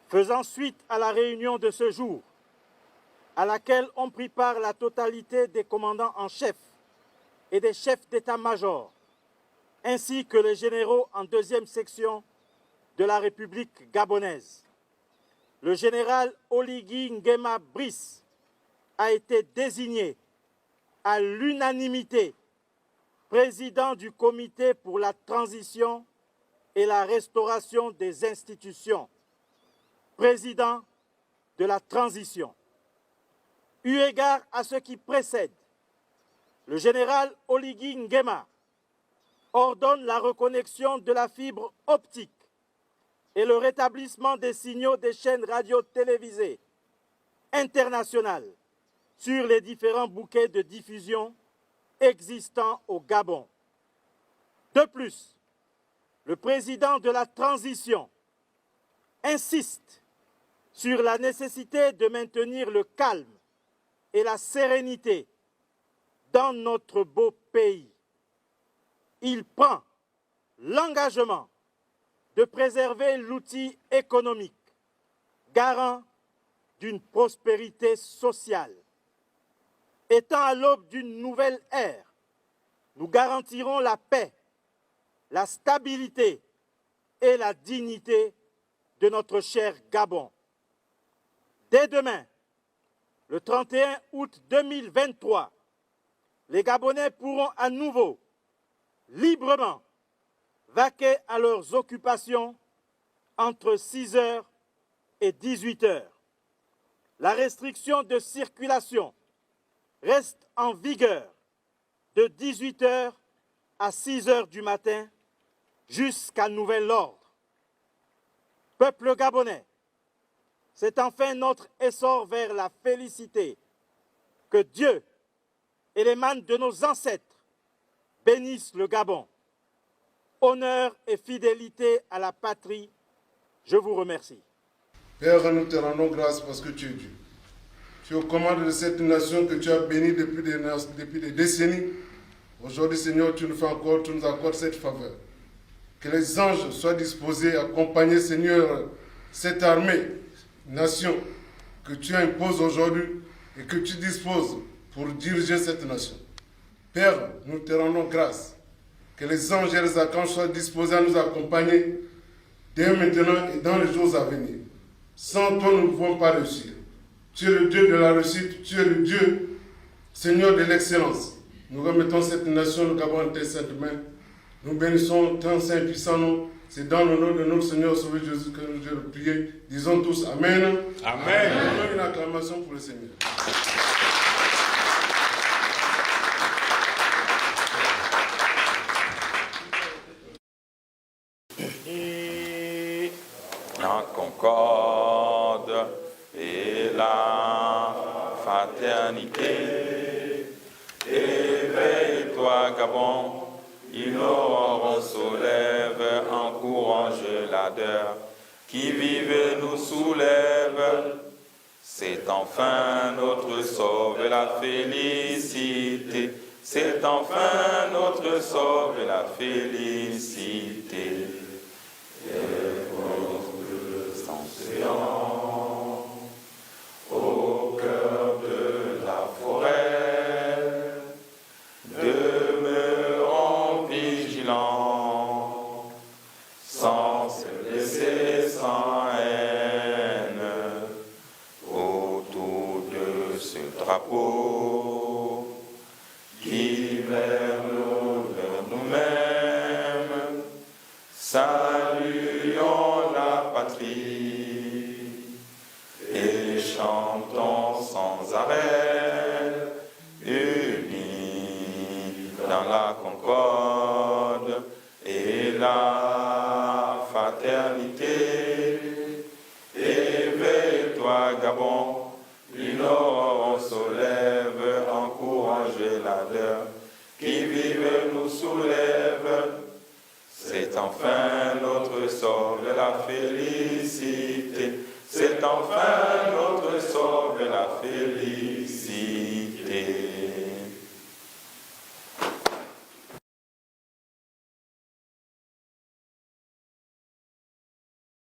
Faisant suite à la réunion de ce jour, à laquelle ont pris part la totalité des commandants en chef et des chefs d'état-major, ainsi que les généraux en deuxième section de la République gabonaise. Le général Oligui Nguema Brice a été désigné à l'unanimité président du comité pour la transition et la restauration des institutions, président de la transition. Eu égard à ce qui précède, le général Oligui Nguema ordonne la reconnexion de la fibre optique et le rétablissement des signaux des chaînes radio-télévisées internationales sur les différents bouquets de diffusion existants au Gabon. De plus, le président de la transition insiste sur la nécessité de maintenir le calme et la sérénité dans notre beau pays. Il prend l'engagement de préserver l'outil économique, garant d'une prospérité sociale. Étant à l'aube d'une nouvelle ère, nous garantirons la paix, la stabilité et la dignité de notre cher Gabon. Dès demain, le 31 août 2023, les Gabonais pourront à nouveau, librement, vaquer à leurs occupations entre 6 h et 18 h. La restriction de circulation reste en vigueur de 18 h à 6 h du matin jusqu'à nouvel ordre. Peuple gabonais, c'est enfin notre essor vers la félicité. Que Dieu et les mânes de nos ancêtres bénissent le Gabon. Honneur et fidélité à la patrie, je vous remercie. Père, nous te rendons grâce parce que tu es Dieu. Tu es aux commandes de cette nation que tu as bénie depuis des décennies. Aujourd'hui, Seigneur, tu nous accordes cette faveur. Que les anges soient disposés à accompagner, Seigneur, cette armée, nation, que tu imposes aujourd'hui et que tu disposes pour diriger cette nation. Père, nous te rendons grâce. Que les anges et les archanges soient disposés à nous accompagner dès maintenant et dans les jours à venir. Sans toi, nous ne pouvons pas réussir. Tu es le Dieu de la réussite, tu es le Dieu, Seigneur de l'excellence. Nous remettons cette nation, le Gabon, en tes saintes mains. Nous bénissons ton saint et puissant nom. C'est dans le nom de notre Seigneur Sauveur Jésus que nous devons prier. Disons tous Amen. Amen. Une acclamation pour le Seigneur. Et la concorde et la fraternité. Éveille-toi, Gabon, une aurore se lève, encourage l'ardeur qui vive nous soulève. C'est enfin notre sort vers la félicité. C'est enfin notre sort vers la félicité. Au cœur de la forêt, demeurons vigilants, sans se laisser sans haine, autour de ce drapeau qui vers nous-mêmes, saluons la patrie et chantons sans arrêt, unis dans la concorde et la fraternité. Éveille-toi, Gabon, une aurore se lève, encourage l'ardeur qui vive nous soulève. C'est enfin notre sort de la félicité. C'est enfin notre sort de la félicité.